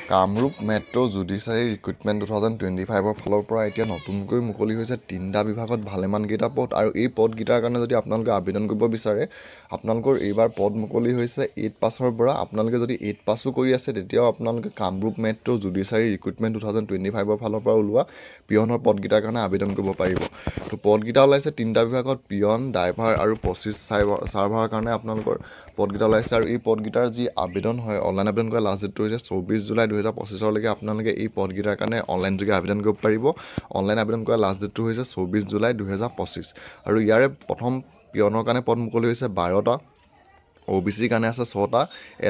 Kamrup metro' judiciary recruitment 2025 ফালৰ পৰা এতিয়া নতুনকৈ মুকলি হৈছে 3টা বিভাগত ভালেমানকেইটা পদ আৰু এই পদকেইটাৰ কাৰণে যদি আপোনালোকে আবেদন কৰিব বিচাৰে আপোনালোকৰ এইবাৰ পদ মুকলি হৈছে 8 পাছৰ পৰা। আপোনালোকে যদি 8 পাছো কৰি আছে তেতিয়াও আপোনালোকে কামৰূপ মেট্ৰ' জুডিচিয়াৰী ৰিক্ৰুইটমেণ্ট 2025 ফালৰ পৰা ওলোৱা পিয়নৰ পদকেইটাৰ কাৰণে আবেদন কৰিব পাৰিব। তো পদকেইটা ওলাইছে 3টা বিভাগত পিয়ন, ড্ৰাইভাৰ আৰু 25 চাৰ্ভাৰৰ কাৰণে আপোনালোকৰ পদকেইটা ওলাইছে আৰু এই পদকেইটাৰ যি আবেদন হয় অনলাইন আবেদন কৰা লাষ্ট ডেটটো হৈছে 24 জুলাই 2025 আপোনালোকে এই পদকেইটাৰ কাৰণে অনলাইন যোগে আবেদন কৰিব পাৰিব। অনলাইন আবেদন কৰা লাষ্ট ডেটটো হৈছে 24 জুলাই 2025 আৰু ইয়াৰে প্ৰথম পিয়নৰ কাৰণে পদ মুকলি হৈছে 12টা, OBCৰ কাৰণে আছে 6টা,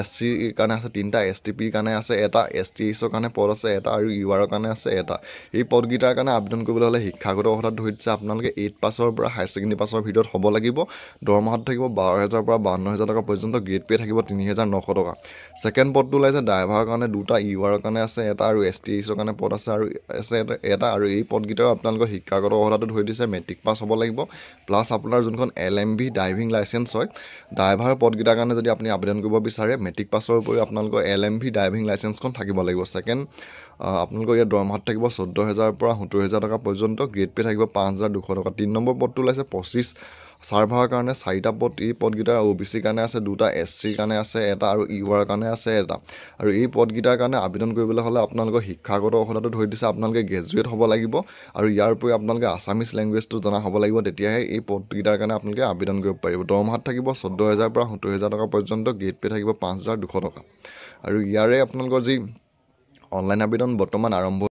SCৰ কাৰণে আছে 3টা, STPৰ কাৰণে আছে 1টা, STHৰ কাৰণে পদ আছে 1টা আৰু URৰ কাৰণে আছে 1টা। এই পদকেইটাৰ কাৰণে আবেদন কৰিবলৈ হ'লে শিক্ষাগত অৰ্হতাত ধৰি দিছে আপোনালোকে 8 পাছৰ পৰা হায়াৰ ছেকেণ্ডেৰী পাছৰ ভিতৰত হ'ব লাগিব। দৰমহাটো থাকিব 12,000 পৰা 52,000 টকা পৰ্যন্ত, গ্ৰেড পে থাকিব 3,900 টকা। ছেকেণ্ড পদটো ওলাইছে ড্ৰাইভাৰৰ কাৰণে 2টা, URৰ কাৰণে আছে 1টা আৰু STHৰ কাৰণে পদ আছে আৰু আছে 1টা আৰু এই পদকেইটাও আপোনালোকৰ শিক্ষাগত অৰ্হতাটো ধৰি দিছে মেট্ৰিক পাছ হ'ব লাগিব প্লাছ আপোনাৰ যোনখন LMV ড্ৰাইভিং লাইচেঞ্চ হয়। ড্ৰাইভাৰৰ পদকেইটাৰ কাৰণে যদি আপুনি আবেদন কৰিব বিচাৰে মেট্ৰিক পাছৰ উপৰিও আপোনালোকৰ LMV ড্ৰাইভিং লাইচেঞ্চখন থাকিব লাগিব। ছেকেণ্ড আপোনালোকৰ ইয়াত দৰমহাটো থাকিব 14,000 পৰা 70,000 টকা পৰ্যন্ত, গ্ৰেড পে থাকিব 5,200 টকা। 3 নম্বৰ পদটো ওলাইছে 25 চাৰ্ভাৰৰ কাৰণে 4টা পদ। এই পদকেইটা OBCৰ কাৰণে আছে 2টা, SCৰ কাৰণে আছে 1টা আৰু URৰ কাৰণে আছে 1টা আৰু এই পদকেইটাৰ কাৰণে আবেদন কৰিবলৈ হ'লে আপোনালোকৰ শিক্ষাগত অৰ্হতাটো ধৰি দিছে আপোনালোকে গ্ৰেজুৱেট হ'ব লাগিব আৰু ইয়াৰ উপৰি আপোনালোকে আছামিছ লেংগুৱেজটো জনা হ'ব লাগিব, তেতিয়াহে এই পদকেইটাৰ কাৰণে আপোনালোকে আবেদন কৰিব পাৰিব। দৰমহাত থাকিব 14,000 পৰা 70,000 টকা পৰ্যন্ত, গ্ৰেড পে থাকিব 5,200 টকা আৰু ইয়াৰে আপোনালোকৰ যি অনলাইন আবেদন বৰ্তমান আৰম্ভ